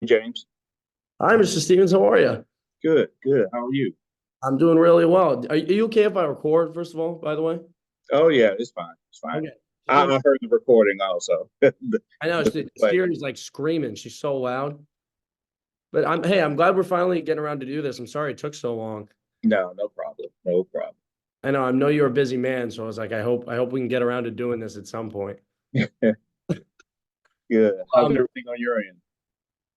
James. Hi, Mr. Stevens. How are you? Good, good. How are you? I'm doing really well. Are you okay if I record, first of all, by the way? Oh yeah, it's fine. It's fine. Okay. Just I, want I heard the recording also. I know The replay. Siri's like screaming. She's so loud. But I'm glad we're finally getting around to do this. I'm sorry it took so long. No, no problem. No problem. I know you're a busy man, so I was like, I hope we can get around to doing this at some point. Good. How's Um, everything on your end?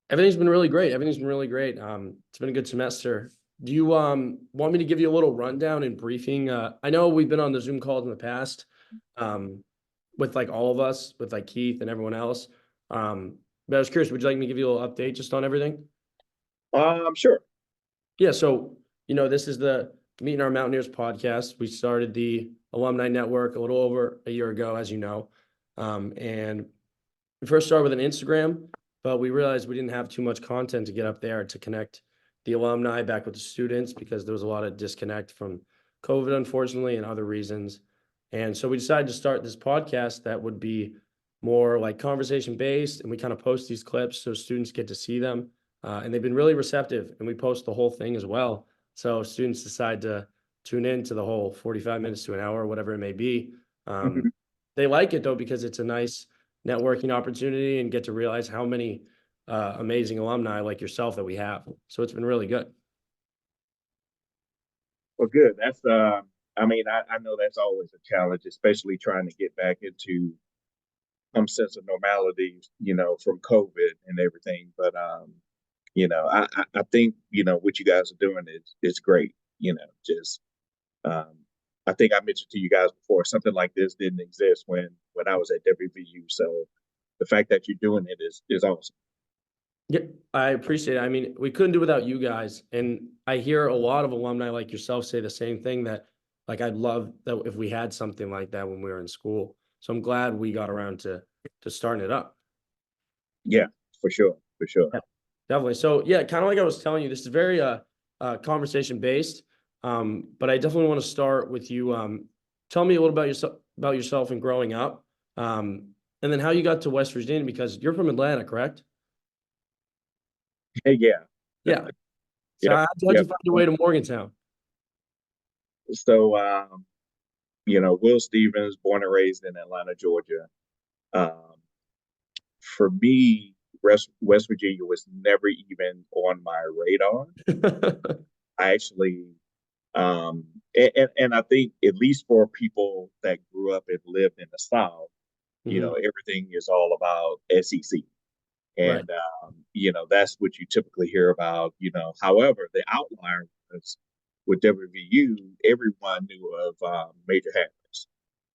Everything's been really great. Everything's been really great. It's been a good semester. Do you want me to give you a little rundown and briefing? I know we've been on the Zoom calls in the past, um, with like all of us, with like Keith and everyone else. But I was curious, would you like me to give you a little update just on everything? Sure. Yeah, so this is the Meeting Our Mountaineers podcast. We started the Alumni Network a little over a year ago, as you know. And we first started with an Instagram, but we realized we didn't have too much content to get up there to connect the alumni back with the students because there was a lot of disconnect from COVID, unfortunately, and other reasons. And so we decided to start this podcast that would be more like conversation based, and we kind of post these clips so students get to see them. And they've been really receptive, and we post the whole thing as well. So students decide to tune in to the whole 45 minutes to an hour, whatever it may be. Um, Mhm. they like it though because it's a nice networking opportunity and get to realize how many amazing alumni like yourself that we have. So it's been really good. Well, good. I know that's always a challenge, especially trying to get back into some sense of normality, from COVID and everything. But I think, what you guys are doing is great. Just Um, I think I mentioned to you guys before, something like this didn't exist when I was at WVU. So the fact that you're doing it is awesome. Yeah, I appreciate it. I mean, we couldn't do without you guys. And I hear a lot of alumni like yourself say the same thing that like I'd love that if we had something like that when we were in school. So I'm glad we got around to starting it up. Yeah, for sure, for sure. Yeah, definitely. So yeah, kind of like I was telling you, this is very conversation based. But I definitely want to start with you. Tell me a little about yourself and growing up. And then how you got to West Virginia because you're from Atlanta, correct? Hey, yeah, Yeah. So yep, how'd you yep. find your way to Morgantown? So, Will Stephens, born and raised in Atlanta, Georgia. Um, for me, West Virginia was never even on my radar. I actually, and I think at least for people that grew up and lived in the South, Hmm. everything is all about SEC. Right. And that's what you typically hear about. However, the outlier was with WVU. Everyone knew of Major Harris.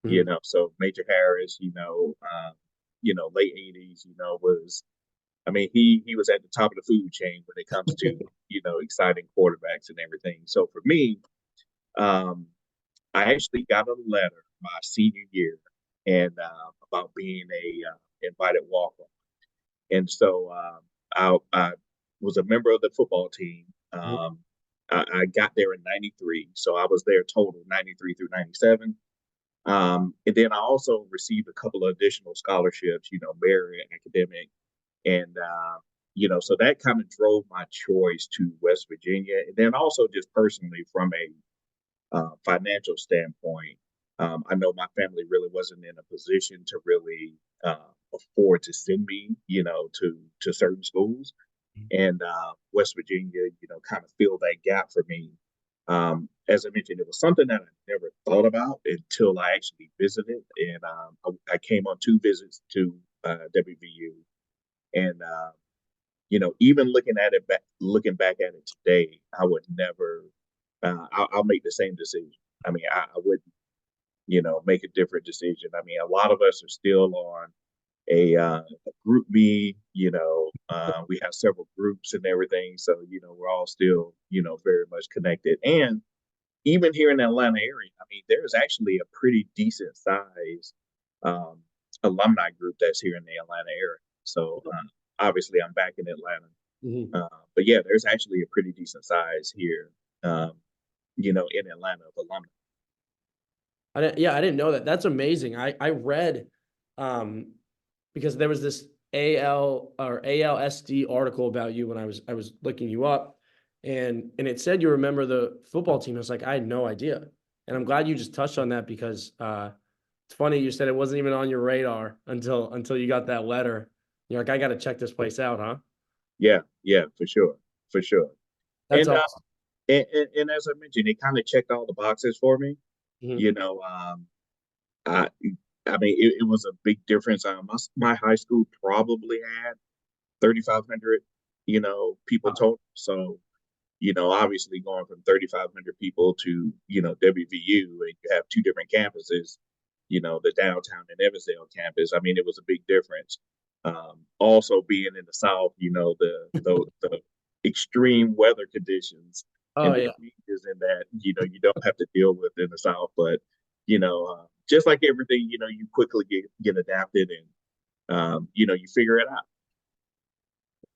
Hmm. So Major Harris, late '80s, was. I mean, he was at the top of the food chain when it comes to exciting quarterbacks and everything. So for me, um, I actually got a letter my senior year and about being a invited walk on. And so I was a member of the football team. I got there in '93, so I was there total '93 through '97. And then I also received a couple of additional scholarships, merit, academic, and so that kind of drove my choice to West Virginia. And then also just personally from a financial standpoint, I know my family really wasn't in a position to really afford to send me, to certain schools, and West Virginia, kind of filled that gap for me. As I mentioned, it was something that I never thought about until I actually visited, and I came on 2 visits to WVU, and even looking back at it today, I would never. I'll make the same decision. I mean, I wouldn't, make a different decision. I mean, a lot of us are still on a group me. We have several groups and everything, so we're all still, very much connected. And even here in the Atlanta area, I mean, there's actually a pretty decent size um, alumni group that's here in the Atlanta area. So obviously, I'm back in Atlanta, Hmm. but yeah, there's actually a pretty decent size here, um, in Atlanta of alumni. Yeah, I didn't know that. That's amazing. I read um because there was this ALSD article about you when I was looking you up, and it said you remember the football team. I was like, I had no idea, and I'm glad you just touched on that because it's funny you said it wasn't even on your radar until you got that letter. You're like, I got to check this place out, huh? Yeah, yeah, for sure, for sure. That's And awesome. and as I mentioned, it kind of checked all the boxes for me. Mhm. You know, I I mean, it was a big difference. My high school probably had 3,500, people Wow. total. So, obviously going from 3,500 people to, WVU, and you have two different campuses, the downtown and Evansdale campus. I mean, it was a big difference. Also being in the South, the extreme weather conditions Oh and the yeah. changes in that, you don't have to deal with in the South. But, just like everything, you quickly get adapted, and, you figure it out.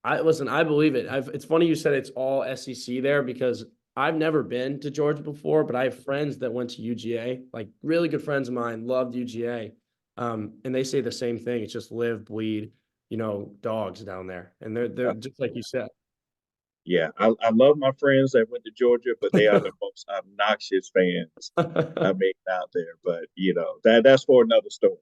I listen, I believe it. It's funny you said it's all SEC there because I've never been to Georgia before, but I have friends that went to UGA, like really good friends of mine, loved UGA. And they say the same thing. It's just live, bleed, dogs down there. And they're Uh, just like you said. yeah, I love my friends that went to Georgia, but they are the most obnoxious fans I mean out there. But that's for another story.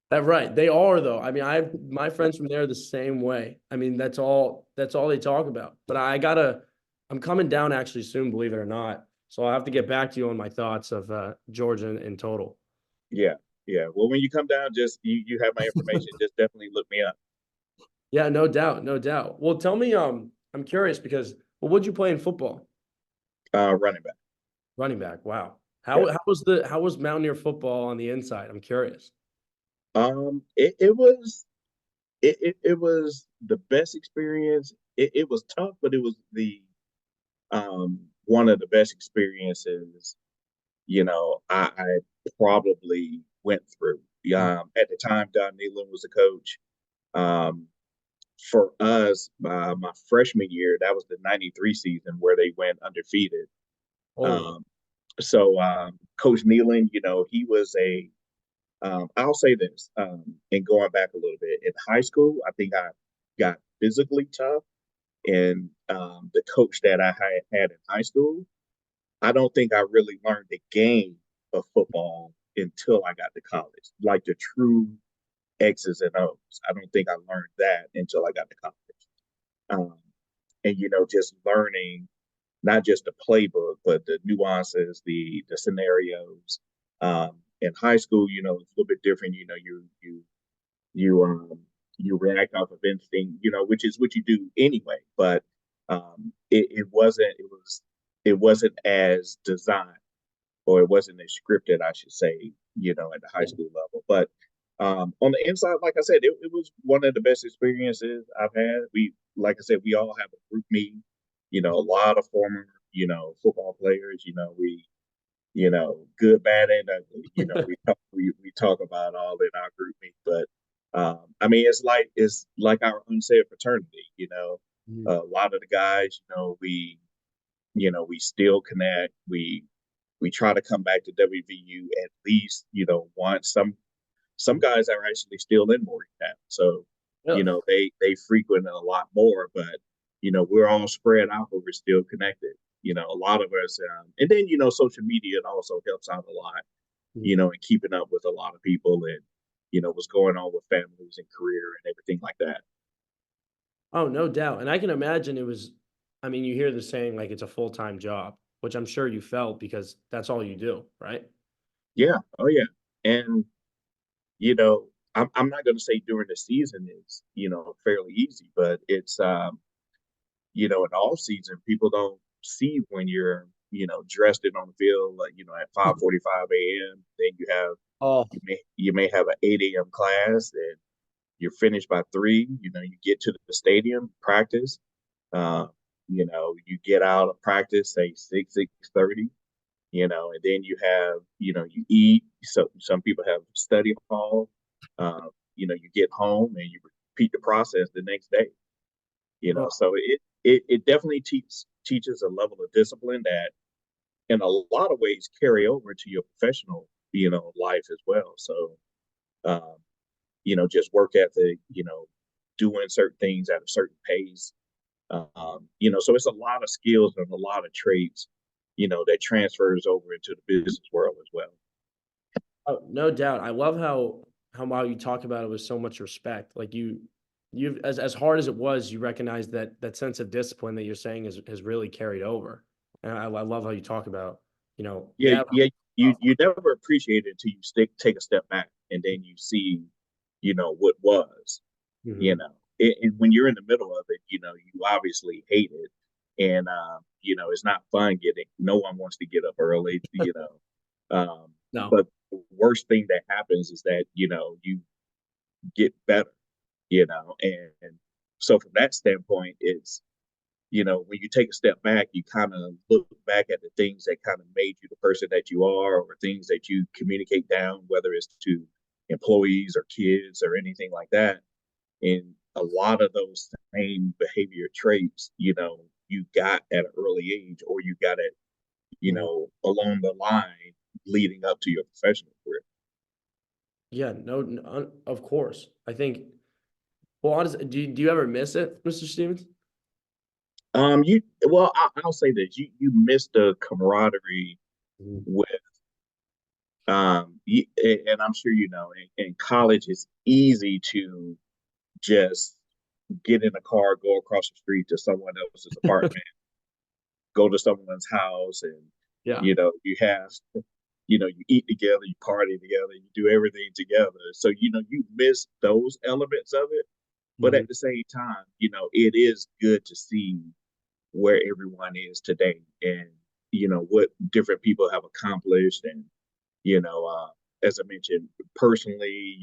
That right. They are though. I mean, my friends from there are the same way. I mean, that's all they talk about. But I'm coming down actually soon, believe it or not. So I'll have to get back to you on my thoughts of Georgia in total. Yeah, yeah. Well, when you come down, just you have my information. Just definitely look me up. Yeah, no doubt, no doubt. Well, tell me, I'm curious because what'd you play in football? Running back. Running back. Wow. Yeah. How was Mountaineer football on the inside? I'm curious. It was the best experience. It was tough, but it was the one of the best experiences I probably went through. At the time, Don Nealon was the coach. Um, for us, my freshman year, that was the '93 season where they went undefeated. Oh, Um, so Coach Nealon, he was I'll say this, and going back a little bit, in high school, I think I got physically tough, and the coach that I had in high school, I don't think I really learned the game of football until I got to college, like the true X's and O's. I don't think I learned that until I got to college. Um, and just learning not just the playbook, but the nuances, the scenarios. In high school, it's a little bit different. You you react off of instinct, which is what you do anyway. But it wasn't as designed, or it wasn't as scripted, I should say, at the high yeah. school level. But on the inside, like I said, it was one of the best experiences I've had. Like I said, we all have a group meeting. A lot of former, football players. Good, bad, and ugly. We talk about all in our group meet. But I mean, it's like our unsaid fraternity. Mhm. A lot of the guys, we still connect. We try to come back to WVU at least, once. Some guys are actually still in Morgantown, so Really? they frequent a lot more. But we're all spread out, but we're still connected. A lot of us, and then social media also helps out a lot. Mhm. And keeping up with a lot of people, and what's going on with families and career and everything like that. Oh, no doubt. And I can imagine I mean, you hear the saying like it's a full-time job, which I'm sure you felt because that's all you do, right? Yeah. Oh yeah. And you know, I'm not going to say during the season is fairly easy, but it's in all season, people don't see when you're dressed in on the field, like at 5:45 a.m. Then Oh, you may have an 8 a.m. class, and you're finished by 3. You get to the stadium practice. uh, you get out of practice, say 6:30. And then you eat. So some people have study hall. You get home and you repeat the process the next day. oh, So it definitely teaches a level of discipline that in a lot of ways carry over to your professional life as well. So um, just work ethic, doing certain things at a certain pace. So it's a lot of skills and a lot of traits, that transfers over into the business world as well. Oh, no doubt. I love how you talk about it with so much respect. Like you've as hard as it was, you recognize that sense of discipline that you're saying has really carried over. And I love how you talk about, Yeah, yeah. tough. You never appreciate it until you take a step back and then you see, what was, you Mhm. know. And when you're in the middle of it, you obviously hate it, and it's not fun getting. No one wants to get up early. No. But the worst thing that happens is that you get better, and so from that standpoint, it's when you take a step back, you kind of look back at the things that kind of made you the person that you are, or things that you communicate down, whether it's to employees or kids or anything like that. And a lot of those same behavior traits, you got at an early age, or you got it, Mhm. along the line leading up to your professional career. Yeah, no, of course. I think, well, honestly, do you ever miss it, Mr. Stevens? I'll say this: you miss the camaraderie Mhm. with, and I'm sure in college it's easy to just get in a car, go across the street to someone else's apartment, go to someone's house, and Yeah. you have, you eat together, you party together, you do everything together. So you miss those elements of it, but Mhm. at the same time, it is good to see where everyone is today, and what different people have accomplished, and as I mentioned, personally,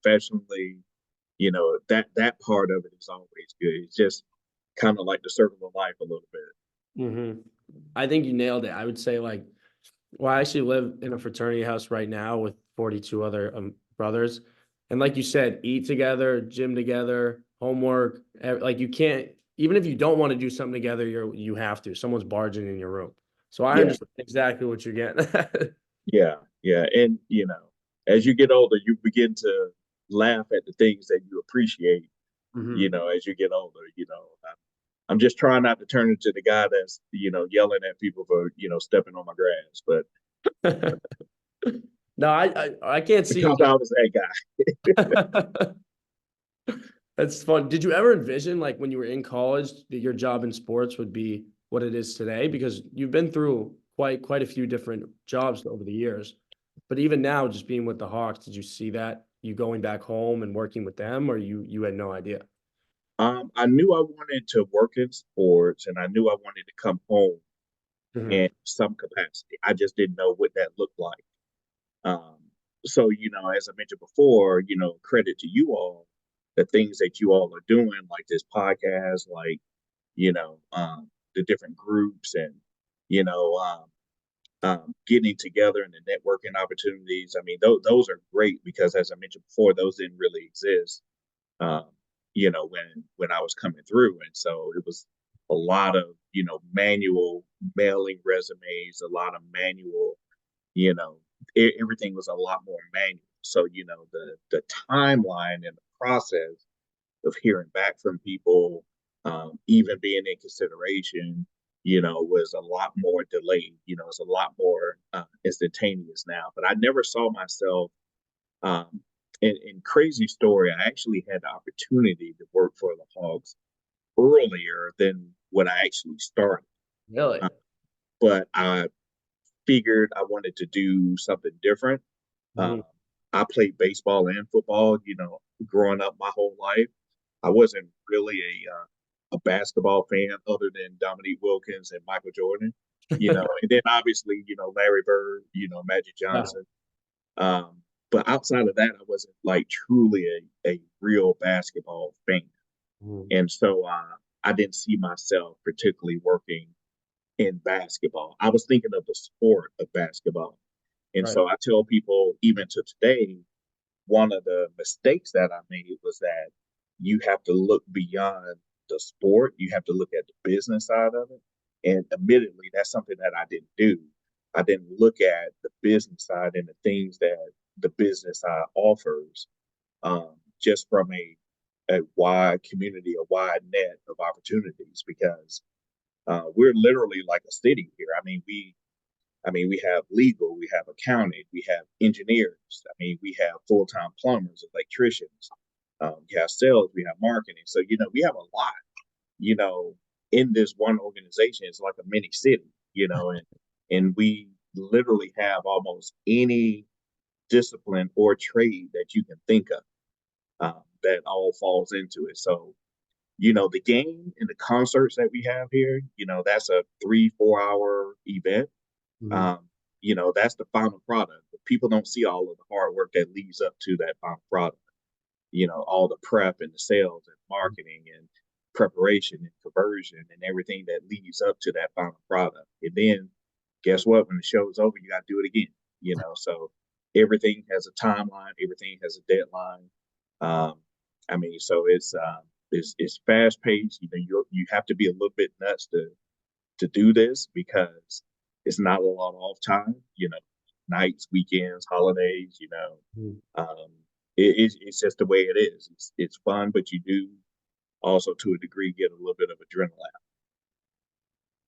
professionally, that part of it is always good. It's just kind of like the circle of life a little bit. Mhm. I think you nailed it. I would say like, well, I actually live in a fraternity house right now with 42 other brothers. And like you said, eat together, gym together, homework. Like you can't, even if you don't want to do something together, you have to. Someone's barging in your room. So I Yeah, understand exactly what you're getting. yeah, yeah. And as you get older, you begin to laugh at the things that you appreciate. Mhm. As you get older, I'm just trying not to turn into the guy that's yelling at people for stepping on my grass, but No, I can't see you because I was that guy. doing. That's fun. Did you ever envision, like, when you were in college, that your job in sports would be what it is today? Because you've been through quite a few different jobs over the years. But even now, just being with the Hawks, did you see that you going back home and working with them, or you had no idea? I knew I wanted to work in sports, and I knew I wanted to come home Mhm. in some capacity. I just didn't know what that looked like. Um, so, as I mentioned before, credit to you all, the things that you all are doing, like this podcast, like, the different groups, and, you know, getting together and the networking opportunities. I mean, those are great because, as I mentioned before, those didn't really exist, um, when I was coming through. And so it was a lot of, manual mailing resumes, a lot of manual, you know, everything was a lot more manual. So, the timeline and the process of hearing back from people, even being in consideration, was a lot more delayed. It's a lot more instantaneous now. But I never saw myself. Um, in crazy story, I actually had the opportunity to work for the Hogs earlier than when I actually started. Really? Uh, but I figured I wanted to do something different. Mhm. Um, I played baseball and football, growing up my whole life. I wasn't really a basketball fan other than Dominique Wilkins and Michael Jordan, and then obviously, Larry Bird, Magic Yeah. Johnson. Um, but outside of that, I wasn't like truly a real basketball fan. Mhm. And so I didn't see myself particularly working in basketball. I was thinking of the sport of basketball. And Right. so I tell people, even to today, one of the mistakes that I made was that you have to look beyond the sport. You have to look at the business side of it. And admittedly, that's something that I didn't do. I didn't look at the business side and the things that the business side offers, just from a wide community, a wide net of opportunities because we're literally like a city here. We have legal, we have accounting, we have engineers. We have full-time plumbers, electricians. We have sales, we have marketing. So, we have a lot, you know, in this one organization. It's like a mini city, and we literally have almost any discipline or trade that you can think of that all falls into it. So, the game and the concerts that we have here, that's a 3-4 hour event. Mhm. um, that's the final product. But people don't see all of the hard work that leads up to that final product. All the prep and the sales and marketing and preparation and conversion and everything that leads up to that final product. And then guess what? When the show's over, you got to do it again. So everything has a timeline, everything has a deadline. Um, so it's fast paced. You have to be a little bit nuts to do this because it's not a lot of off time, nights, weekends, holidays, Mhm. it's just the way it is. It's fun, but you do also to a degree get a little bit of adrenaline.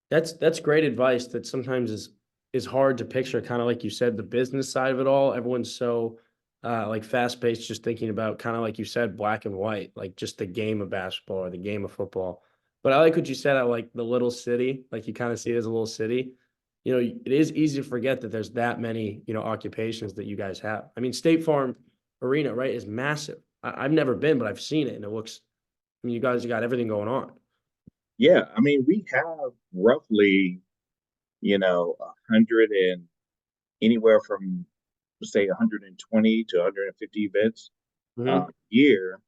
That's great advice that sometimes is hard to picture, kind of like you said, the business side of it all. Everyone's so like fast paced, just thinking about kind of like you said, black and white, like just the game of basketball or the game of football. But I like what you said at like the little city, like you kind of see it as a little city. It is easy to forget that there's that many, occupations that you guys have. I mean, State Farm Arena, right, is massive. I've never been, but I've seen it and it looks, I mean, you guys got everything going on. Yeah, we have roughly, 100 and anywhere from say 120 to 150 events a Mhm. year.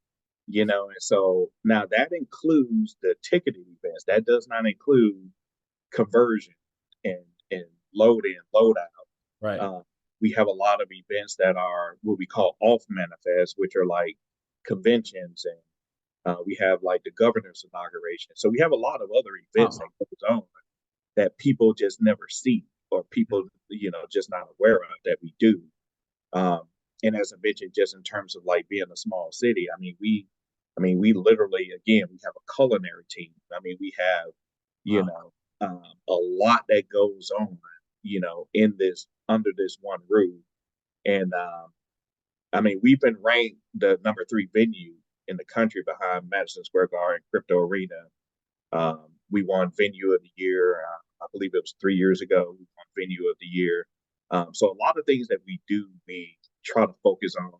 And so now that includes the ticketed events. That does not include conversion and load in, load out. Right. We have a lot of events that are what we call off manifest, which are like conventions, and we have like the governor's inauguration. So we have a lot of other events that Oh. goes on that people just never see, or people just not aware of that we do. Um, and as I mentioned, just in terms of like being a small city, we literally, again, we have a culinary team. We have, you Wow. know, a lot that goes on, in this under this one roof. And we've been ranked the number 3 venue in the country behind Madison Square Garden, Crypto Arena. We won Venue of the Year. I believe it was 3 years ago. We won Venue of the Year. So a lot of things that we do, we try to focus on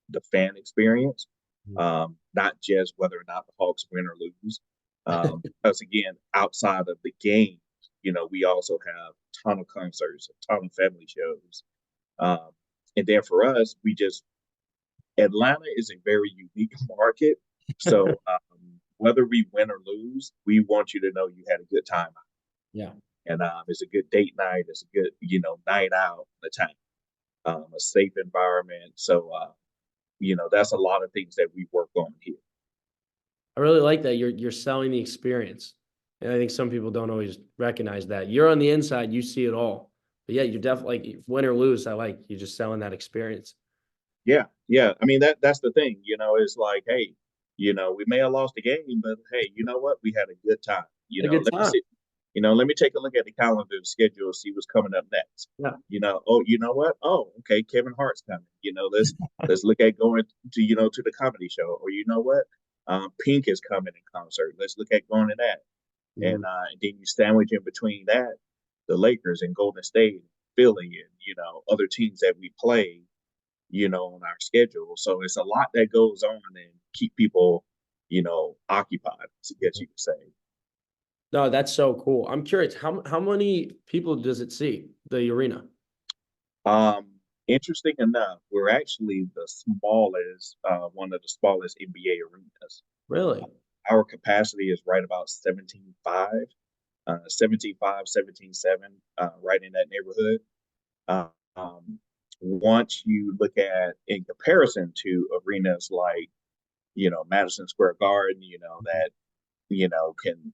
the fan experience, Mhm. not just whether or not the Hawks win or lose. Because again, outside of the game, we also have a ton of concerts, a ton of family shows. Um, and then for us, Atlanta is a very unique market. So whether we win or lose, we want you to know you had a good time. Yeah. And it's a good date night. It's a good, night out, the time, a safe environment. So, that's a lot of things that we work on here. I really like that you're selling the experience. And I think some people don't always recognize that. You're on the inside, you see it all. But yeah, you're definitely like win or lose, I like you're just selling that experience. Yeah, yeah. That's the thing. It's like, hey, we may have lost the game, but hey, you know what? We had a good time. Had a good Let me time. see. Let me take a look at the calendar, the schedule, see what's coming up next. Yeah. Oh, you know what? Oh, okay, Kevin Hart's coming. Let's look at going to to the comedy show, or you know what? Pink is coming in concert. Let's look at going to that, Mhm. and then you sandwich in between that the Lakers and Golden State, Philly, and other teams that we play, on our schedule. So it's a lot that goes on and keep people, occupied, I guess you could say. No, that's so cool. I'm curious, how many people does it see, the arena? Interesting enough, we're actually one of the smallest NBA arenas. Really? Our capacity is right about 17.5, 17.5, 17.7, right in that neighborhood. Uh, um, Once you look at in comparison to arenas like, Madison Square Garden, that, can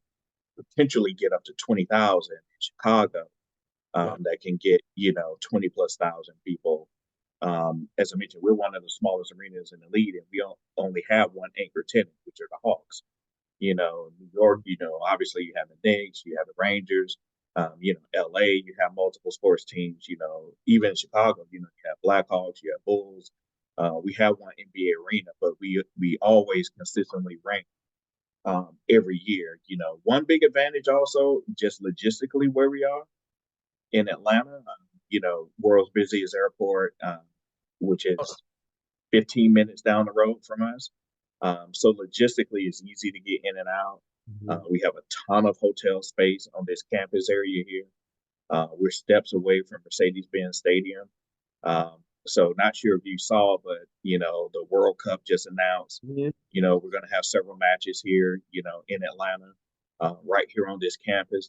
potentially get up to 20,000 in Chicago, Yeah. that can get, 20 plus thousand people. As I mentioned, we're one of the smallest arenas in the league, and we only have one anchor tenant, which are the Hawks. New York, obviously you have the Knicks, you have the Rangers, LA, you have multiple sports teams, even in Chicago, you have Blackhawks, you have Bulls. We have one NBA arena, but we always consistently rank every year. One big advantage also, just logistically where we are in Atlanta, world's busiest airport, which is 15 minutes down the road from us. So logistically, it's easy to get in and out. We have a ton of hotel space on this campus area here. We're steps away from Mercedes-Benz Stadium. So not sure if you saw, but the World Cup just announced. Mhm. We're going to have several matches here, in Atlanta, right here on this campus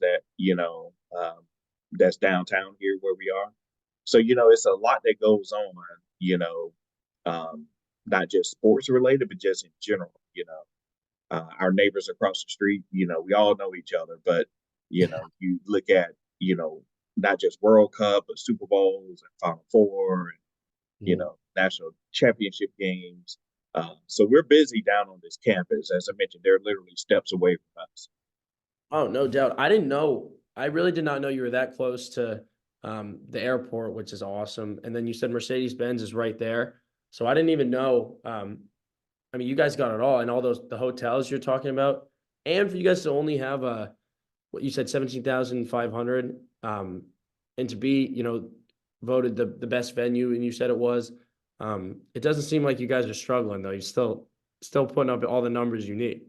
that's downtown here where we are. So it's a lot that goes on, um, not just sports related, but just in general. Our neighbors across the street, we all know each other, but you look at not just World Cup, but Super Bowls and Final Four, and national championship games. So we're busy down on this campus. As I mentioned, they're literally steps away from us. Oh, no doubt. I didn't know. I really did not know you were that close to the airport, which is awesome. And then you said Mercedes-Benz is right there. So I didn't even know. I mean, you guys got it all, and all the hotels you're talking about, and for you guys to only have what you said 17,500, and to be voted the best venue, and you said it was. It doesn't seem like you guys are struggling though. You're still putting up all the numbers you need.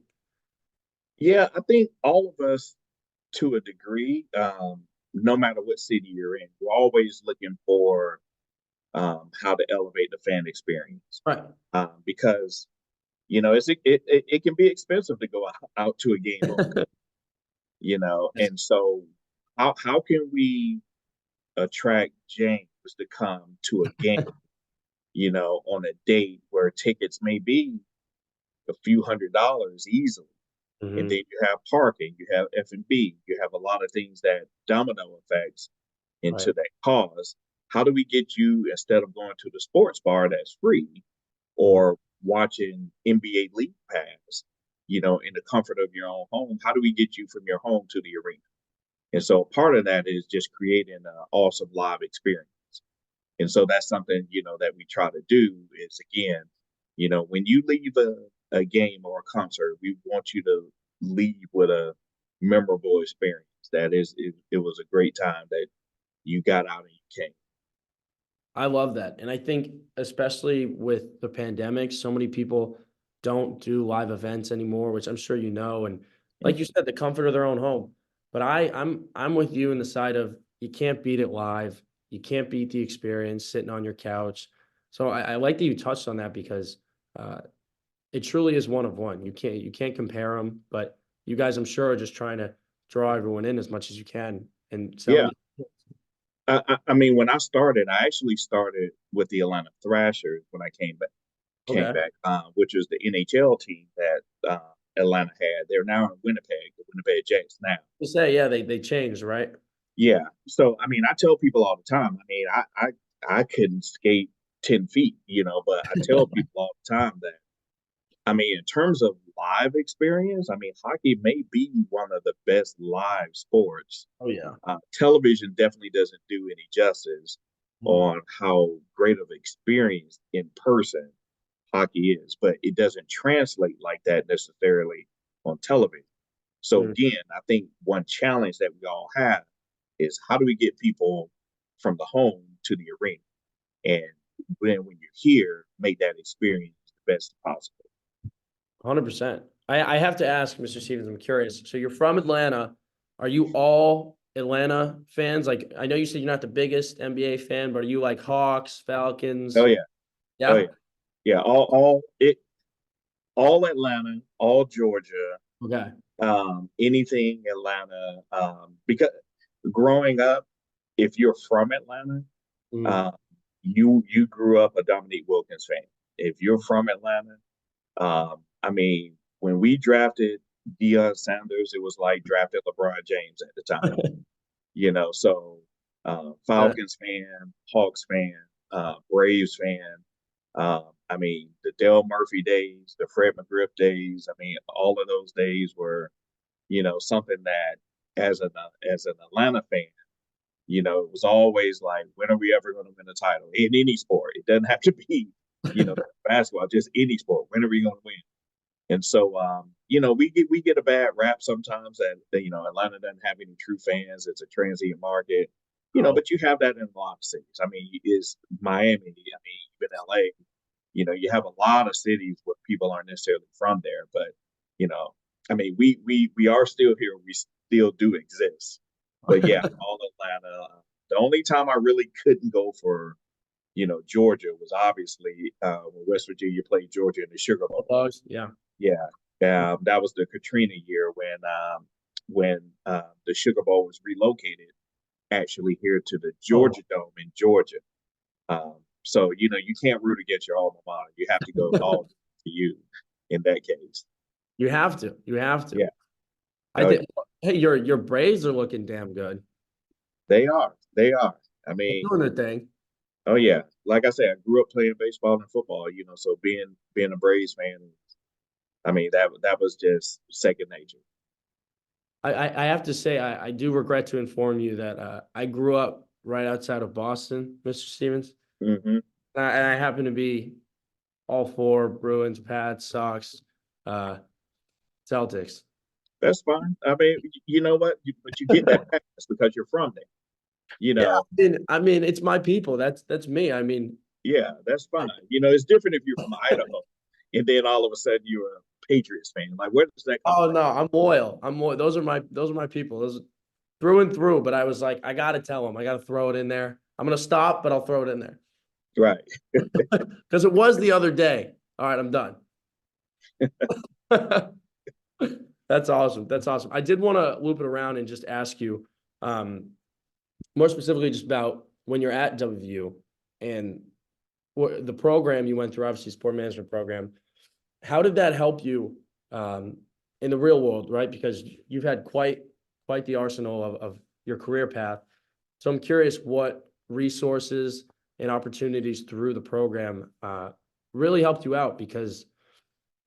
Yeah, I think all of us, to a degree, no matter what city you're in, we're always looking for how to elevate the fan experience. Right. Because it can be expensive to go out to a game locally, and so how can we attract James to come to a game, on a date where tickets may be a few $100s easily. And then Mhm. you have parking, you have F&B, you have a lot of things that domino effects Right. into that cause. How do we get you, instead of going to the sports bar that's free Mhm. or watching NBA League Pass, in the comfort of your own home, how do we get you from your home to the arena? And so part of that is just creating an awesome live experience. And so that's something, that we try to do is, again, when you leave a game or a concert, we want you to leave with a memorable experience. That is, it was a great time that you got out and you came. I love that. And I think especially with the pandemic, so many people don't do live events anymore, which I'm sure you know. And like you said, the comfort of their own home. But I'm with you in the side of you can't beat it live. You can't beat the experience sitting on your couch. So I like that you touched on that because uh, it truly is one of one. You can't compare them, but you guys, I'm sure, are just trying to draw everyone in as much as you can and Yeah. selling. I mean, when I started, I actually started with the Atlanta Thrashers when I came Okay. back, which was the NHL team that Atlanta had. They're now in Winnipeg, the Winnipeg Jets now. To say, yeah, they changed, right? Yeah. So I mean, I tell people all the time. I mean, I couldn't skate 10 feet, but I tell people all the time that, I mean, in terms of live experience, I mean, hockey may be one of the best live sports. Oh yeah. Television definitely doesn't do any justice Mhm. on how great of experience in person hockey is, but it doesn't translate like that necessarily on television. So Mhm. again, I think one challenge that we all have is how do we get people from the home to the arena, and then when you're here, make that experience the best possible. 100%. I have to ask, Mr. Stevens, I'm curious. So you're from Atlanta. Are you all Atlanta fans? Like, I know you said you're not the biggest NBA fan, but are you like Hawks, Oh Falcons? yeah, oh Yeah. yeah, yeah. All Atlanta, all Georgia, Okay. anything Atlanta. Because growing up, if you're from Atlanta, Mm. uh, you grew up a Dominique Wilkins fan. If you're from Atlanta, I mean, when we drafted Deion Sanders, it was like drafting LeBron James at the time. So Uh, Falcons fan, Hawks fan. Braves fan. I mean, the Dale Murphy days, the Fred McGriff days. I mean, all of those days were, something that as an Atlanta fan, it was always like, when are we ever going to win a title in any sport? It doesn't have to be, basketball, just any sport. When are we going to win? And so, we get a bad rap sometimes that Atlanta doesn't have any true fans. It's a transient market, Oh, but you have that in a lot of cities. I mean, is Miami? I mean, even LA. You have a lot of cities where people aren't necessarily from there, but you know, I mean, we are still here. We still do exist. But yeah, all Atlanta. The only time I really couldn't go for Georgia was obviously when West Virginia played Georgia in the Sugar Bowl. Bulldogs, yeah. Yeah, that was the Katrina year when the Sugar Bowl was relocated actually here to the Oh, Georgia Dome in Georgia. So you can't root against your alma mater. You have to go all to you in that case. you have to. You have to. Yeah. I Oh, think. Hey, your Braves are looking damn good. they are. They are. I They're mean, doing their thing. oh yeah. Like I said, I grew up playing baseball and football. So being a Braves fan, I mean that was just second nature. I have to say I do regret to inform you that I grew up right outside of Boston, Mr. Stevens, Hmm. and I happen to be all for Bruins, Pats, Sox, uh, Celtics. That's fine. I mean, you know what? But you get that pass because you're from there. You Yeah, know, I mean, it's my people. That's me. I mean, yeah, that's I, fine. It's different if you're from Idaho, and then all of a sudden you're a Patriots fan. Like, where does that come oh from? no, I'm loyal. I'm loyal. Those are my people. Those through and through. But I was like, I gotta tell them. I gotta throw it in there. I'm gonna stop, but I'll throw it in there Right. because it was the other day. All right, I'm done. That's awesome. That's awesome. I did want to loop it around and just ask you, um, more specifically, just about when you're at WVU and the program you went through, obviously sport management program. How did that help you um, in the real world, right? Because you've had quite the arsenal of your career path. So I'm curious what resources and opportunities through the program really helped you out because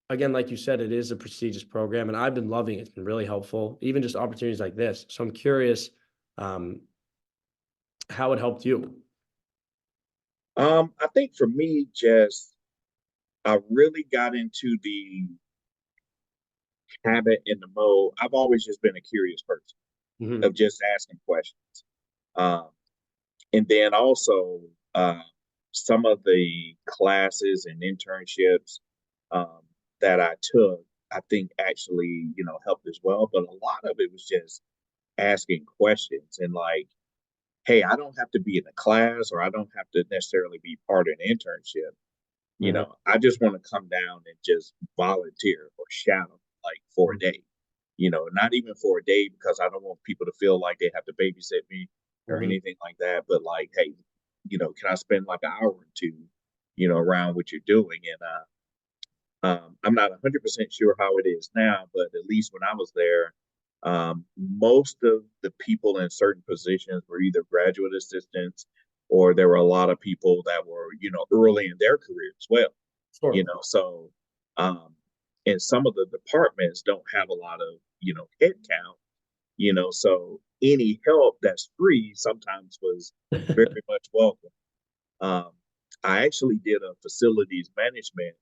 again, like you said, it is a prestigious program, and I've been loving it. It's been really helpful, even just opportunities like this. So I'm curious um, how it helped you. I think for me, just I really got into the habit and the mode. I've always just been a curious person Mhm. of just asking questions. Um, and then also some of the classes and internships um, that I took, I think actually, helped as well. But a lot of it was just asking questions and like, hey, I don't have to be in a class or I don't have to necessarily be part of an internship. Mhm. I just want to come down and just volunteer or shadow like for a day. Not even for a day because I don't want people to feel like they have to babysit me or Mhm. anything like that. But like, hey, can I spend like an hour or two, around what you're doing? And I'm not 100% sure how it is now, but at least when I was there, most of the people in certain positions were either graduate assistants or there were a lot of people that were, early in their career as well. Sure. So um, and some of the departments don't have a lot of, head count, so any help that's free sometimes was very much welcome. Um, I actually did a facilities management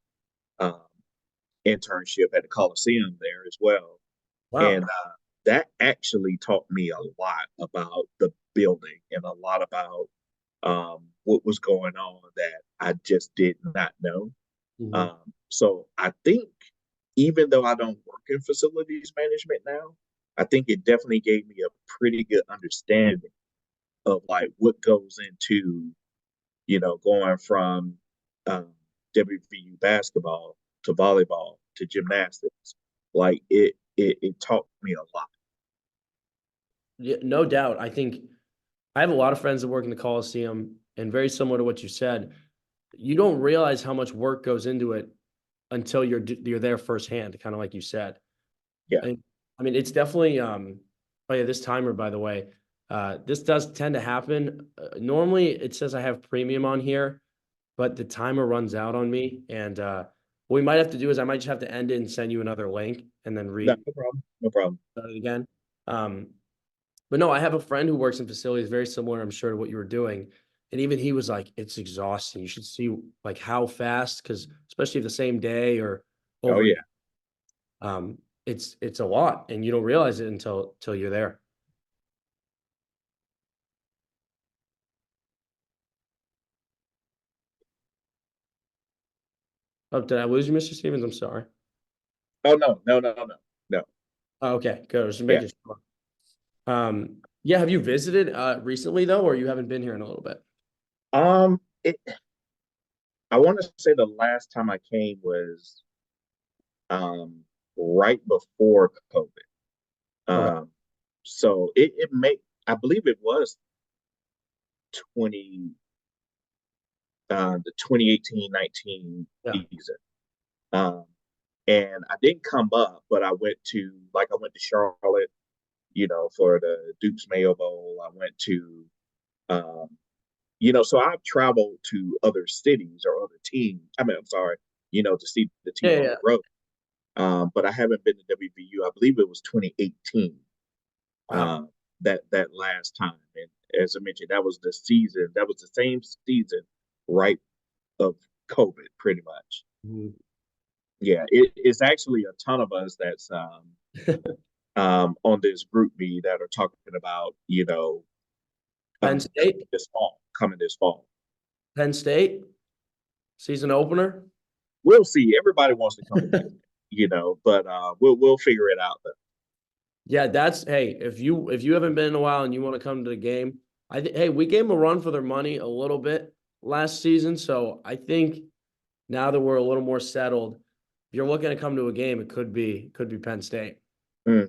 um, internship at the Coliseum there as well. Wow. And that actually taught me a lot about the building and a lot about what was going on that I just did not know. Mhm. So I think even though I don't work in facilities management now, I think it definitely gave me a pretty good understanding of like what goes into, going from um, WVU basketball to volleyball to gymnastics. Like it taught me a lot. Yeah, no doubt. I think I have a lot of friends that work in the Coliseum, and very similar to what you said, you don't realize how much work goes into it until you're there firsthand, kind of like you said. Yeah. And I mean, it's definitely oh yeah, this timer, by the way. This does tend to happen. Normally, it says I have premium on here, but the timer runs out on me. And what we might have to do is I might just have to end it and send you another link and then No, no problem. No problem. start it again. Um, but no, I have a friend who works in facilities very similar, I'm sure, to what you were doing. And even he was like, it's exhausting. You should see like how fast, because especially the same day or Oh over, yeah. it's a lot and you don't realize it until you're there. Oh, did I lose you, Mr. Stevens? I'm sorry. Oh no, no, no, no, no. Oh, okay, good. I was just Yeah. making sure. Yeah, have you visited recently though, or you haven't been here in a little bit? It. I want to say the last time I came was right before COVID. Okay. Um, so it may I believe it was 20 the 2018-19 Yeah. season. Um, and I didn't come up, but I went to Charlotte, for the Duke's Mayo Bowl. I went to um, so I've traveled to other cities or other teams. I mean, I'm sorry, to see the Yeah, team on yeah. the road. But I haven't been to WVU. I believe it was 2018. Wow. That last time, and as I mentioned, that was the season. That was the same season, right of COVID, pretty much. Mhm. Yeah, it's actually a ton of us that's on this group B that are talking about Penn State, coming this fall. Penn State season opener. We'll see. Everybody wants to come to Penn State, but we'll figure it out though. Yeah, that's hey, if you haven't been in a while and you want to come to the game, I think hey, we gave them a run for their money a little bit last season. So I think now that we're a little more settled, if you're looking to come to a game, it could be Penn State. Hmm.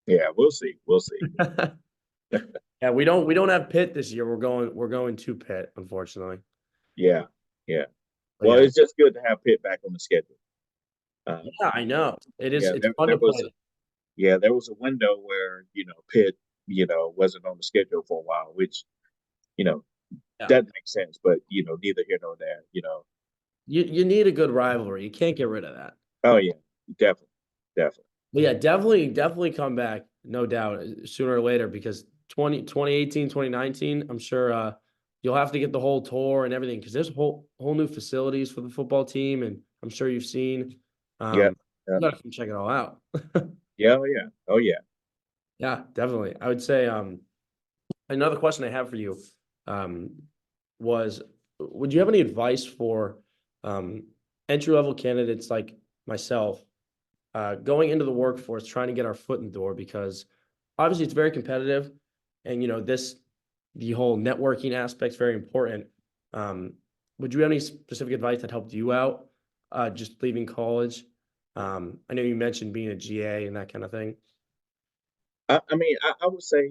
Yeah, we'll see. We'll see. Yeah, we don't have Pitt this year. We're going to Pitt, unfortunately. Yeah, yeah. But Well, yeah, it's just good to have Pitt back on the schedule. yeah, I know. It is. Yeah, It's there, fun there to was play. there was a window where Pitt wasn't on the schedule for a while, which you know Yeah, that makes sense. But neither here nor there. you need a good rivalry. You can't get rid of that. Oh yeah, definitely, definitely. But yeah, definitely come back, no doubt, sooner or later because 2018, 2019, I'm sure you'll have to get the whole tour and everything because there's whole new facilities for the football team, and I'm sure you've seen. Yeah, You yeah, gotta come check it all out. yeah, oh yeah, oh yeah. Yeah, definitely. I would say another question I have for you um, was, would you have any advice for um, entry level candidates like myself going into the workforce, trying to get our foot in the door? Because obviously it's very competitive, and the whole networking aspect is very important. Um, would you have any specific advice that helped you out just leaving college? I know you mentioned being a GA and that kind of thing. I mean, I would say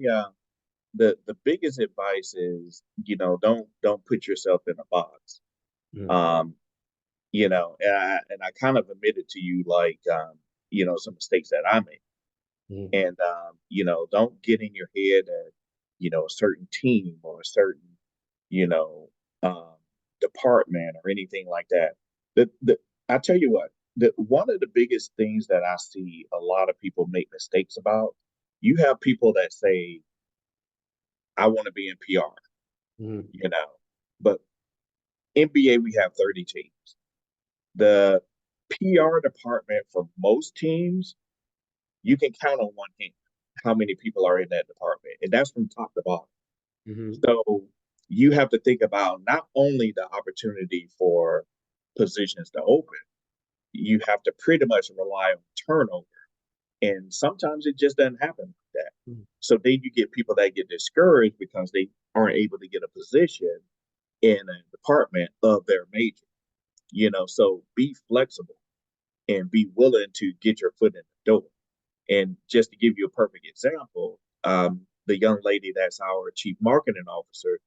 the biggest advice is don't put yourself in a box. Mhm. Um, and I kind of admitted to you like some mistakes that I made, Mhm. and don't get in your head that a certain team or a certain you know um, department or anything like that. The I tell you what, one of the biggest things that I see a lot of people make mistakes about. You have people that say, "I want to be in PR," Mhm. but NBA we have 30 teams. The PR department for most teams, you can count on one hand how many people are in that department, and that's from top to bottom. Mhm. So you have to think about not only the opportunity for positions to open, you have to pretty much rely on turnover. And sometimes it just doesn't happen like that. Mhm. So then you get people that get discouraged because they aren't able to get a position in a department of their major. So be flexible and be willing to get your foot in the door. And just to give you a perfect example, the young lady that's our chief marketing officer,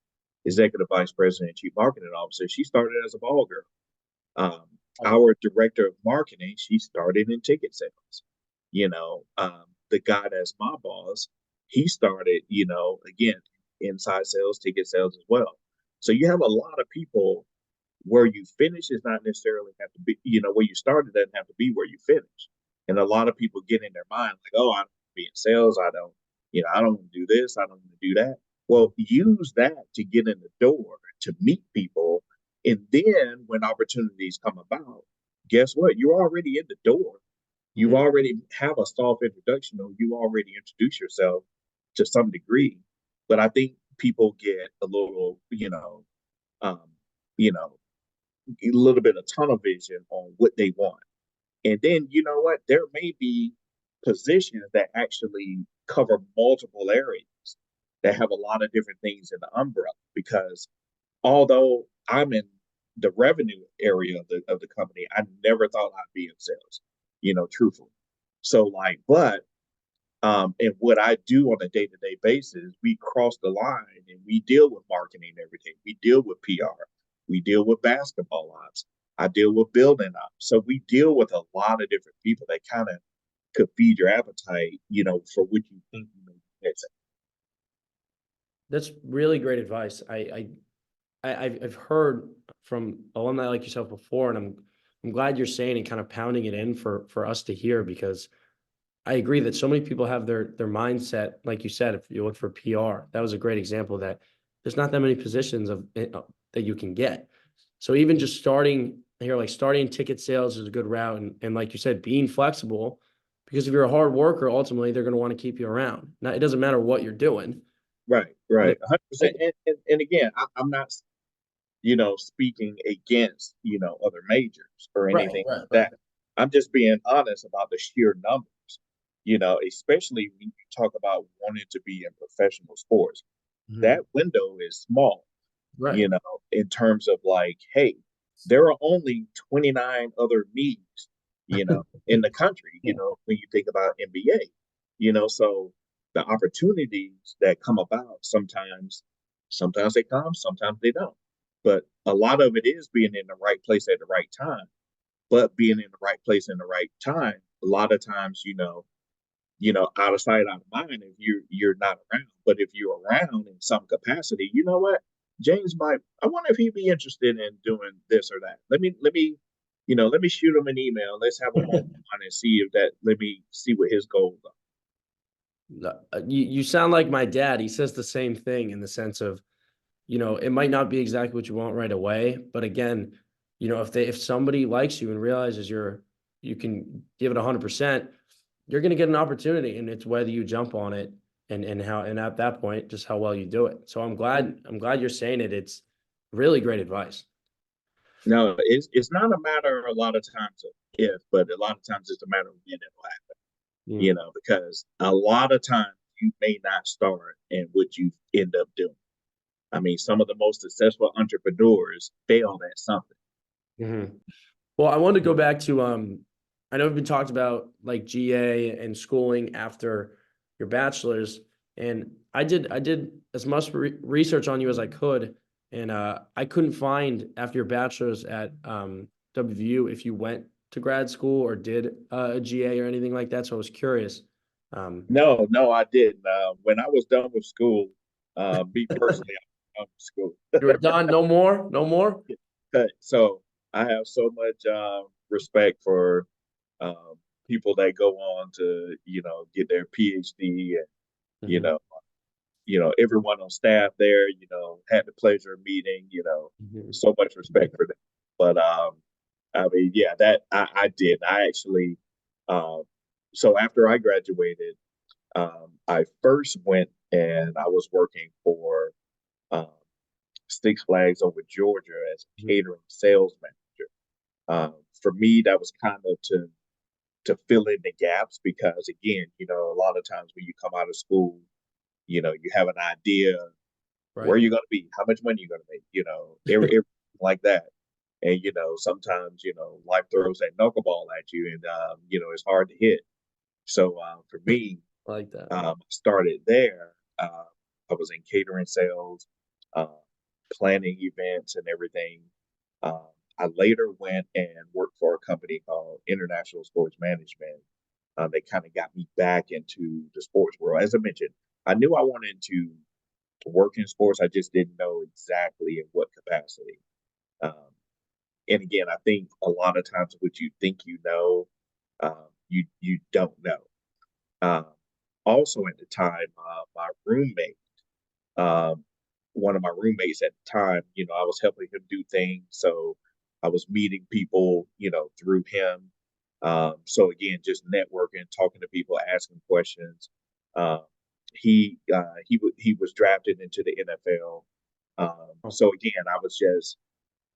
executive vice president, chief marketing officer, she started as a ball girl. Um, our director of marketing, she started in ticket sales. The guy that's my boss, he started, again, inside sales, ticket sales as well. So you have a lot of people where you finish is not necessarily have to be, where you started doesn't have to be where you finish. And a lot of people get in their mind like, oh, I don't want to be in sales. I don't want to do this. I don't want to do that. Well, use that to get in the door, to meet people. And then when opportunities come about, guess what? You're already in the door. You already have a soft introduction, or you already introduce yourself to some degree. But I think people get a little, um, you know, a little bit of tunnel vision on what they want. And then, you know what? There may be positions that actually cover multiple areas that have a lot of different things in the umbrella. Because although I'm in the revenue area of the company, I never thought I'd be in sales, truthfully. So like, but and what I do on a day-to-day basis, we cross the line and we deal with marketing every day. We deal with PR. We deal with basketball ops. I deal with building ops. So we deal with a lot of different people that kind of could feed your appetite, for what you think you may be missing. That's really great advice. I've heard from alumni like yourself before, and I'm glad you're saying and kind of pounding it in for us to hear, because I agree that so many people have their mindset, like you said, if you look for PR, that was a great example that there's not that many positions that you can get. So even just starting here, like starting ticket sales is a good route. And like you said, being flexible, because if you're a hard worker, ultimately they're going to want to keep you around. Now, it doesn't matter what you're doing. Right, right. 100%. And again, I'm not, speaking against, other majors or anything like that. I'm just being honest about the sheer numbers, especially when you talk about wanting to be in professional sports. That window is small, Right. in terms of like, hey, there are only 29 other leagues, in the country, when you think about NBA, so the opportunities that come about sometimes they come, sometimes they don't. But a lot of it is being in the right place at the right time. But being in the right place in the right time, a lot of times, out of sight, out of mind if you're not around. But if you're around in some capacity, you know what? James might, I wonder if he'd be interested in doing this or that. Let me shoot him an email. Let's have him on and let me see what his goals are. You sound like my dad. He says the same thing in the sense of, it might not be exactly what you want right away, but again, if somebody likes you and realizes you can give it 100%, you're going to get an opportunity, and it's whether you jump on it and at that point, just how well you do it. So I'm glad you're saying it. It's really great advice. No, it's not a matter a lot of times of if, but a lot of times it's a matter of when it'll happen. Because a lot of times you may not start in what you end up doing. I mean, some of the most successful entrepreneurs failed at something. Well, I wanted to go back to I know we've been talked about like GA and schooling after your bachelor's, and I did as much research on you as I could, and I couldn't find after your bachelor's at WVU if you went to grad school or did a GA or anything like that. So I was curious. No, I didn't. When I was done with school, me personally, I was done with school. You were done. No more. No more. So I have so much respect for um, people that go on to, get their PhD, and you know, everyone on staff there, had the pleasure of meeting, so much respect for them. But I mean, yeah, that I did. I actually, um, so after I graduated, I first went and I was working for um, Six Flags over Georgia as a catering sales manager. For me, that was kind of to fill in the gaps because, again, a lot of times when you come out of school, you have an idea where you're going to be, how much money you're going to make, everything like that. And sometimes life throws that knuckleball at you, and it's hard to hit. So for me, I like that. Started there. I was in catering sales, uh, planning events and everything. Um, I later went and worked for a company called International Sports Management. They kind of got me back into the sports world. As I mentioned, I knew I wanted to work in sports. I just didn't know exactly in what capacity. Um, and again, I think a lot of times what you think you know, you don't know. Um, Also at the time, my roommate, um, one of my roommates at the time, I was helping him do things, so I was meeting people, through him. So again, just networking, talking to people, asking questions. Um, he was drafted into the NFL. Oh, So again, I was just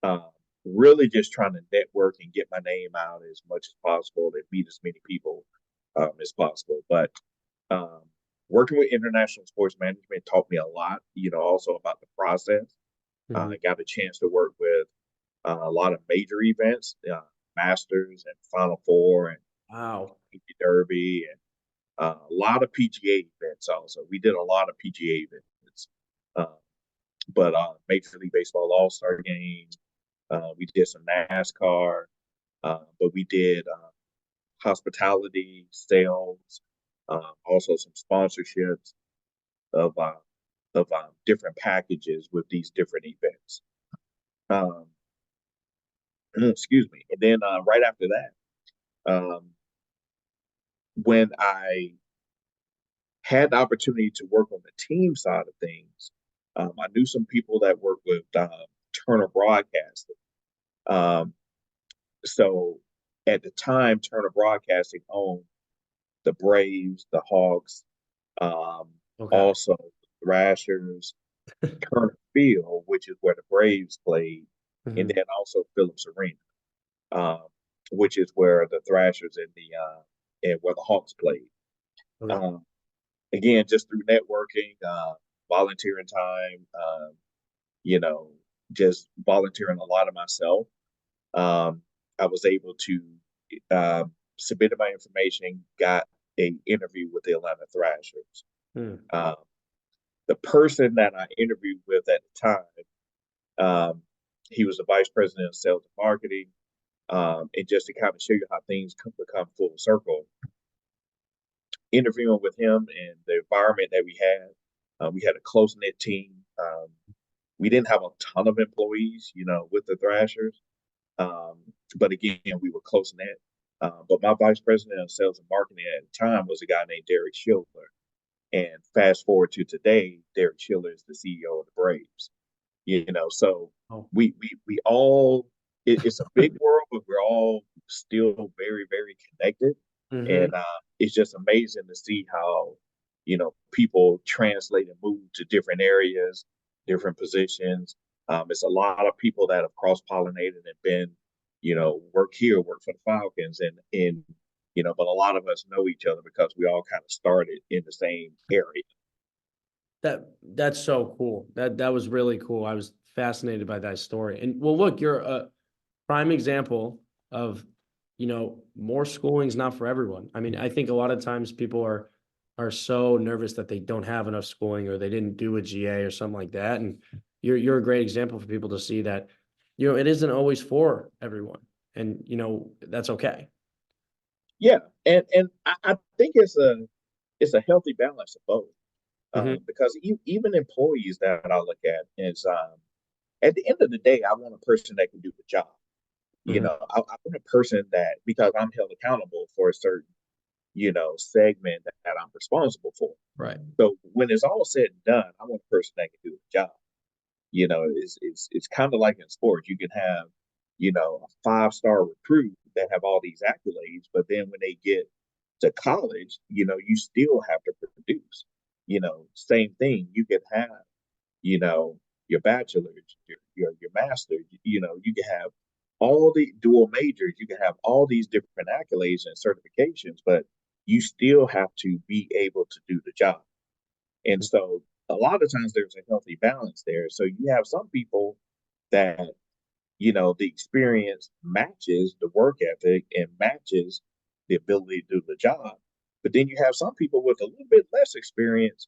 um, really just trying to network and get my name out as much as possible and meet as many people as possible. But um, working with international sports management taught me a lot, also about the process. mhm. I got a chance to work with a lot of major events, Masters and Final Four and Wow. Derby and a lot of PGA events also. We did a lot of PGA events. Uh, but Major League Baseball All Star Game, we did some NASCAR, but we did hospitality, sales, also some sponsorships of different packages with these different events. Um, excuse me. And then right after that, when I had the opportunity to work on the team side of things, I knew some people that worked with Turner Broadcasting. Um, so at the time, Turner Broadcasting owned the Braves, the Hawks, um, Okay. also the Thrashers, Turner Field, which is where the Braves played, and Mhm. then also Phillips Arena, um, which is where the Thrashers and where the Hawks played. Okay. Um, Again, just through networking, volunteering time, you know, just volunteering a lot of myself. Um, I was able to uh, submit my information, got a interview with the Atlanta Thrashers. Mm. Um, the person that I interviewed with at the time, he was the vice president of sales and marketing. And just to kind of show you how things become full circle, interviewing with him and the environment that we had a close knit team. We didn't have a ton of employees, with the Thrashers, um, but again, we were close knit. But my vice president of sales and marketing at the time was a guy named Derek Schiller. And fast forward to today, Derek Schiller is the CEO of the Braves. So Oh. we all it's a big world, but we're all still very very connected, Mhm. and it's just amazing to see how people translate and move to different areas, different positions. It's a lot of people that have cross pollinated and been work here, work for the Falcons, and but a lot of us know each other because we all kind of started in the same area. That's so cool. That was really cool. I was fascinated by that story. And well, look, you're a prime example of, more schooling is not for everyone. I mean, I think a lot of times people are so nervous that they don't have enough schooling or they didn't do a GA or something like that. And you're a great example for people to see that, it isn't always for everyone. And that's okay. Yeah, and I think it's a healthy balance of both. Hmm. Because even employees that I look at is at the end of the day, I want a person that can do the job. Hmm. I want a person that, because I'm held accountable for a certain segment that I'm responsible for. Right. So when it's all said and done, I want a person that can do the job. It's kind of like in sports. You can have a 5-star recruit that have all these accolades, but then when they get to college, you still have to produce. Same thing. You can have you know your bachelor's, your master's. You can have all the dual majors. You can have all these different accolades and certifications, but you still have to be able to do the job. And so a lot of times there's a healthy balance there. So you have some people that, the experience matches the work ethic and matches the ability to do the job. But then you have some people with a little bit less experience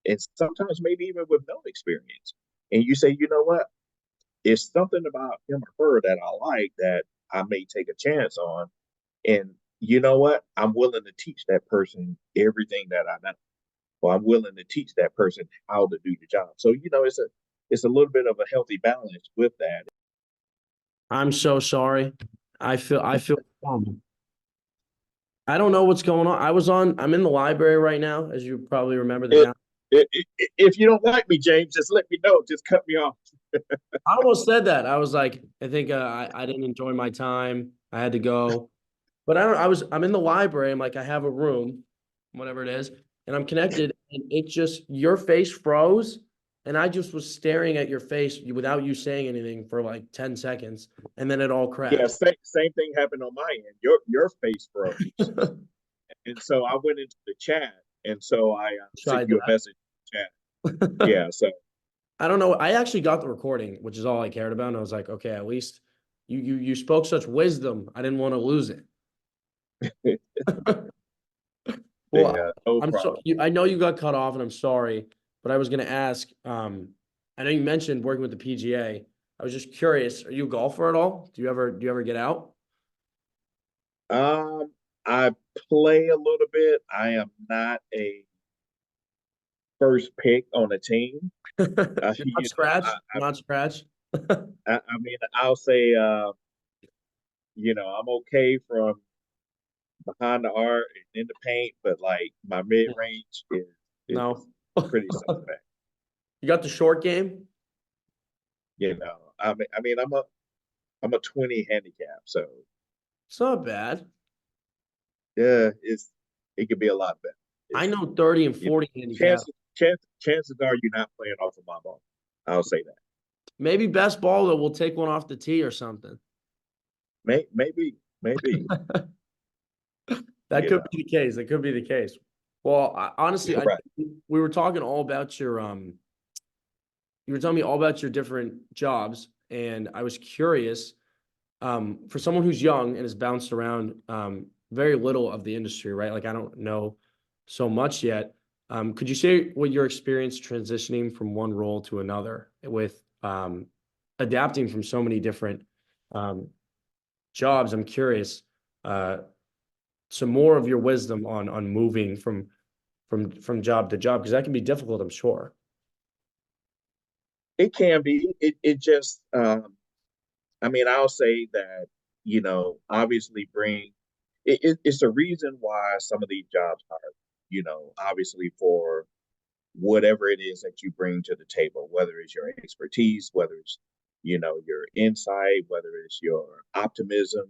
and sometimes maybe even with no experience. And you say, you know what? It's something about him or her that I like that I may take a chance on. And you know what? I'm willing to teach that person everything that I know. well, I'm willing to teach that person how to do the job. So, it's a little bit of a healthy balance with that. I'm so sorry. I feel I don't know what's going on. I'm in the library right now, as you probably remember the It, down. if you don't like me, James, just let me know. Just cut me off. I almost said that. I was like, I think I didn't enjoy my time. I had to go. But I don't I'm in the library. I'm like, I have a room, whatever it is, and I'm connected, and it just your face froze. And I just was staring at your face without you saying anything for like 10 seconds, and then it all Yeah, crashed. same thing happened on my end. Your face froze, and so I went into the chat, and so I sent Tried you a message in the chat. that. Yeah, so I don't know. I actually got the recording, which is all I cared about. And I was like, okay, at least you spoke such wisdom. I didn't want to lose it. Well, yeah, no I'm so problem. I know you got cut off, and I'm sorry, but I was going to ask. I know you mentioned working with the PGA. I was just curious. Are you a golfer at all? Do you ever get out? Um, I play a little bit. I am not a first pick on a team. You're not scratch. I, Not scratch. I mean, I'll say, I'm okay from behind the arc and in the paint, but like my mid range is No. pretty suspect. You got the short game. I mean, I'm a 20 handicap, so It's not bad. yeah, it could be a lot better. I It's know 30 and you know, 40 handicap. chances are you're not playing off of my ball. I'll say that. Maybe best ball that we'll take one off the tee or something. Maybe, That you could know, be the case. That could be the case. Well, honestly, right. we were talking all about your you were telling me all about your different jobs, and I was curious, for someone who's young and has bounced around very little of the industry, right? Like I don't know so much yet. Could you say what your experience transitioning from one role to another with adapting from so many different um, jobs? I'm curious. Uh, some more of your wisdom on moving from job to job because that can be difficult, I'm sure. It can be. It just I mean, I'll say that, obviously it's a reason why some of these jobs are, obviously for whatever it is that you bring to the table, whether it's your expertise, whether it's, your insight, whether it's your optimism,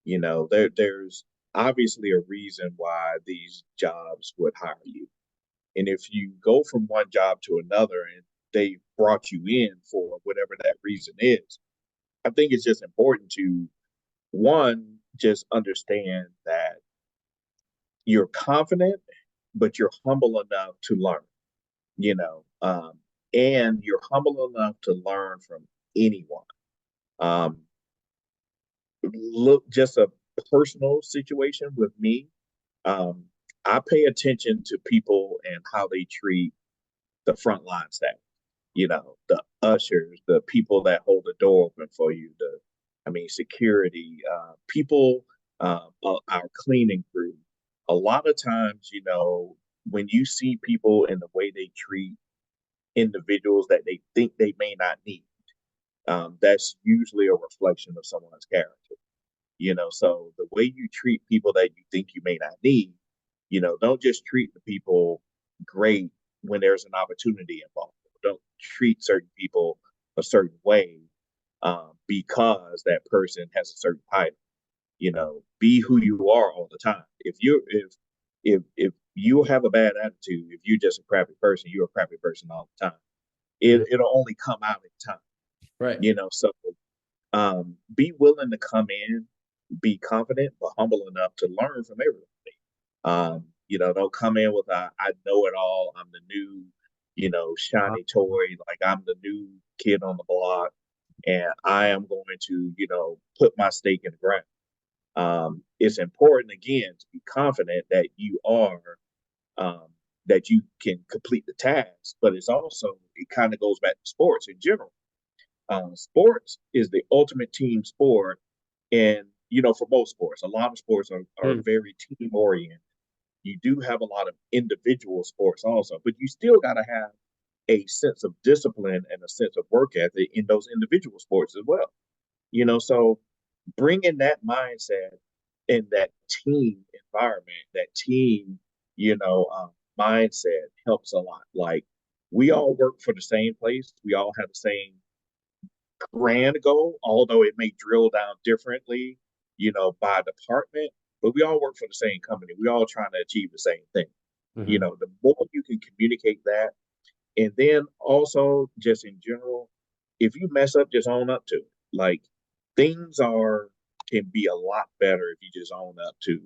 there's obviously a reason why these jobs would hire you. And if you go from one job to another and they brought you in for whatever that reason is, I think it's just important to one, just understand that you're confident, but you're humble enough to learn, you know, um, and you're humble enough to learn from anyone. Um, Look, just a personal situation with me. Um, I pay attention to people and how they treat the frontline staff, the ushers, the people that hold the door open for you, security, people, our cleaning crew. A lot of times, when you see people and the way they treat individuals that they think they may not need, that's usually a reflection of someone's character. So the way you treat people that you think you may not need, don't just treat the people great when there's an opportunity involved. Don't treat certain people a certain way because that person has a certain title. Be who you are all the time. If you have a bad attitude, if you're just a crappy person, you're a crappy person all the time. Mhm. It'll only come out in time. Right. So be willing to come in, be confident, but humble enough to learn from everybody. Don't come in with I know it all. I'm the new, shiny toy. Like I'm the new kid on the block, and I am going to, put my stake in the ground. It's important again to be confident that um, that you can complete the task, but it kind of goes back to sports in general. Sports is the ultimate team sport, and for most sports, a lot of sports are Mm. very team oriented. you do have a lot of individual sports also, but you still got to have a sense of discipline and a sense of work ethic in those individual sports as well. So bringing that mindset in that team environment, that team, mindset helps a lot. Like we all work for the same place. We all have the same grand goal, although it may drill down differently, by department, but we all work for the same company. We all trying to achieve the same thing. Mm-hmm. The more you can communicate that, and then also just in general, if you mess up, just own up to it. Like things can be a lot better if you just own up to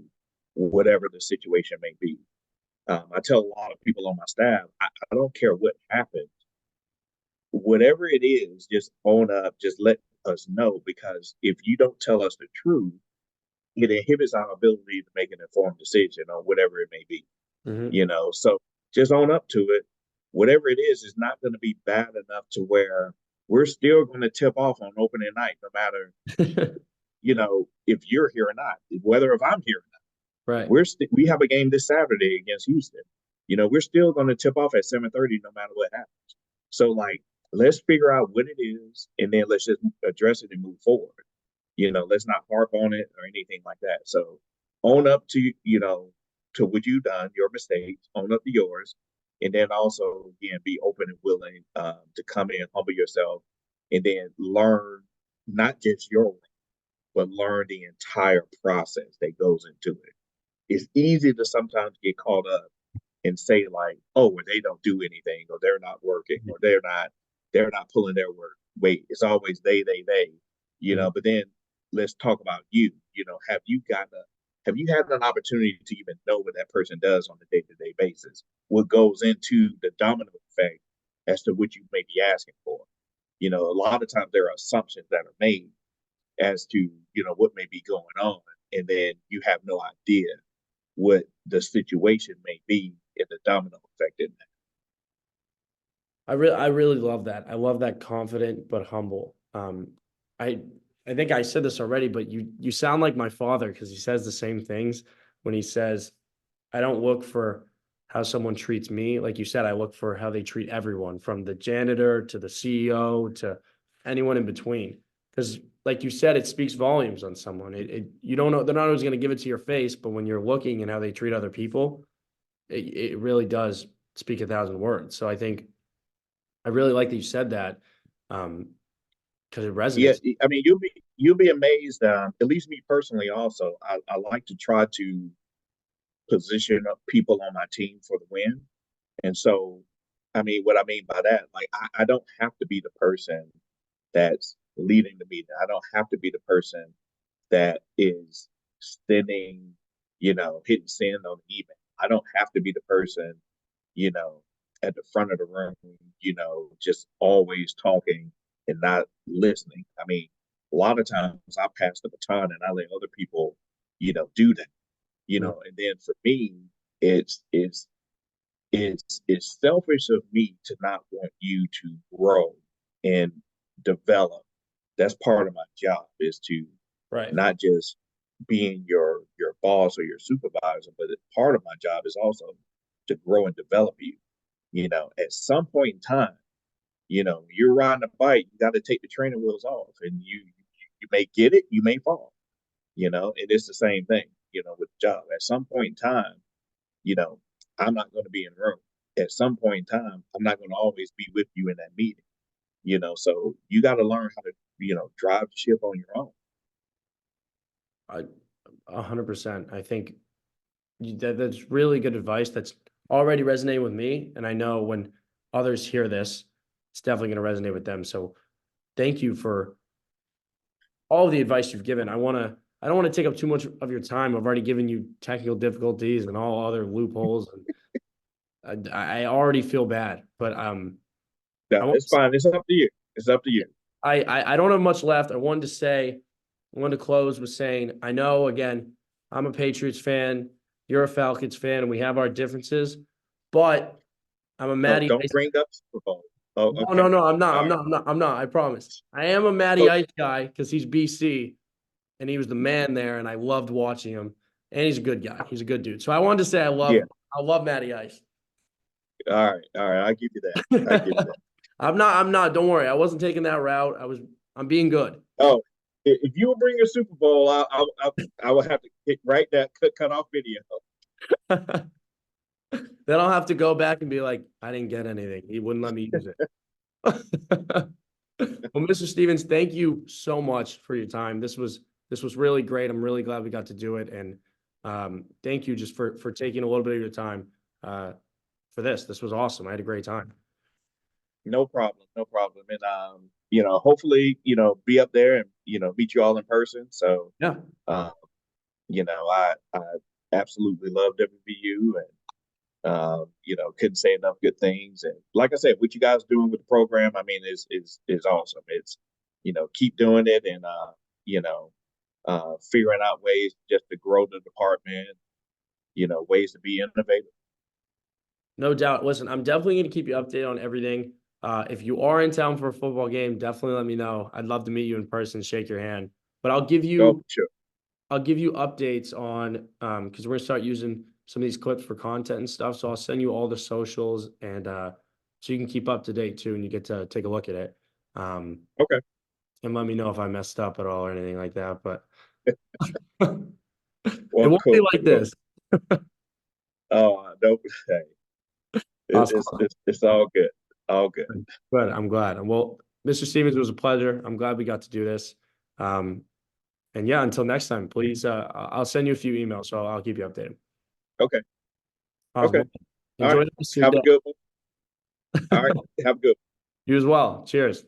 whatever the situation may be. I tell a lot of people on my staff, I don't care what happens, whatever it is, just own up, just let us know, because if you don't tell us the truth, it inhibits our ability to make an informed decision on whatever it may be. Mm-hmm. So just own up to it. Whatever it is not going to be bad enough to where we're still going to tip off on opening night, no matter, if you're here or not, whether if I'm here or not. Right. We have a game this Saturday against Houston. We're still going to tip off at 7:30 no matter what happens. So like, let's figure out what it is, and then let's just address it and move forward. Let's not harp on it or anything like that. So own up to what you've done, your mistakes, own up to yours, and then also again be open and willing to come in, humble yourself, and then learn not just your way, but learn the entire process that goes into it. It's easy to sometimes get caught up and say like, oh, well, they don't do anything, or they're not working, or they're not pulling their work weight. It's always they, Mm-hmm. But then let's talk about you. Have you had an opportunity to even know what that person does on a day-to-day basis? What goes into the domino effect as to what you may be asking for? A lot of times there are assumptions that are made as to, what may be going on. And then you have no idea what the situation may be in the domino effect in that. I really love that. I love that confident but humble. I I think I said this already, but you sound like my father because he says the same things when he says, I don't look for how someone treats me. Like you said, I look for how they treat everyone, from the janitor to the CEO to anyone in between. Because like you said, it speaks volumes on someone. You don't know, they're not always going to give it to your face, but when you're looking and how they treat other people, it really does speak 1,000 words. So I think I really like that you said that, because it Yeah, resonates. I mean, you'll be amazed. At least me personally, also, I like to try to position up people on my team for the win. And so, I mean, what I mean by that, like, I don't have to be the person that's leading the meeting. I don't have to be the person that is sending, hitting send on the email. I don't have to be the person, you know, at the front of the room, just always talking and not listening. I mean, a lot of times I pass the baton and I let other people, do that, Mm. and then for me, it's it's selfish of me to not want you to grow and develop. That's part of my job, is to Right. not just being your boss or your supervisor, but part of my job is also to grow and develop you. At some point in time, you're riding a bike, you got to take the training wheels off, and you may get it, you may fall. And it's the same thing, with the job. At some point in time, you know, I'm not going to be in the room. At some point in time, I'm not going to always be with you in that meeting. So you got to learn how to, drive the ship on your own. I 100%. I think that's really good advice. That's already resonating with me, and I know when others hear this, it's definitely going to resonate with them. So, thank you for all of the advice you've given. I don't want to take up too much of your time. I've already given you technical difficulties and all other loopholes, and I already feel bad. But I No, want it's fine. It's up to you. It's up to you. I don't have much left. I wanted to close with saying, I know, again, I'm a Patriots fan, you're a Falcons fan, and we have our differences, but I'm a Oh, Matty don't Ice. bring up Super Bowl. Oh, No, okay. no, no, I'm not. All I'm right. not. I'm not. I'm not. I promise. I am a Matty Oh, Ice guy because he's BC and he was the man there, and I loved watching him. and he's a good guy. He's a good dude. So I wanted to say I Yeah. love Matty Ice. All right. I'll give you that. I'll give you that. I'm not. Don't worry. I wasn't taking that route. I'm being good. Oh, if you will bring a Super Bowl, I will have to write that cut off video. Then I'll have to go back and be like, I didn't get anything. He wouldn't let me use it. Well, Mr. Stephens, thank you so much for your time. This was really great. I'm really glad we got to do it. And thank you just for taking a little bit of your time for this. This was awesome. I had a great time. No problem. No problem. And hopefully, be up there and, meet you all in person. So Yeah. I absolutely love WVU and couldn't say enough good things. And like I said, what you guys doing with the program, I mean, is awesome. It's, keep doing it and figuring out ways just to grow the department, ways to be innovative. No doubt. Listen, I'm definitely going to keep you updated on everything. If you are in town for a football game, definitely let me know. I'd love to meet you in person, shake your hand. But I'll give you updates on because we're gonna start using some of these clips for content and stuff. So I'll send you all the socials and so you can keep up to date too, and you get to take a look at it. Okay. And let me know if I messed up at all or anything like that. But Well, it won't be like this. Oh, no. Hey, Awesome. it's all good. All good. Good. I'm glad. Well, Mr. Stephens, it was a pleasure. I'm glad we got to do this. And yeah, until next time, please, I'll send you a few emails, so I'll keep you updated. Okay. Awesome. Okay. Enjoy All right. the rest of your Have day. a good one. All right. Have a good one. You as well. Cheers.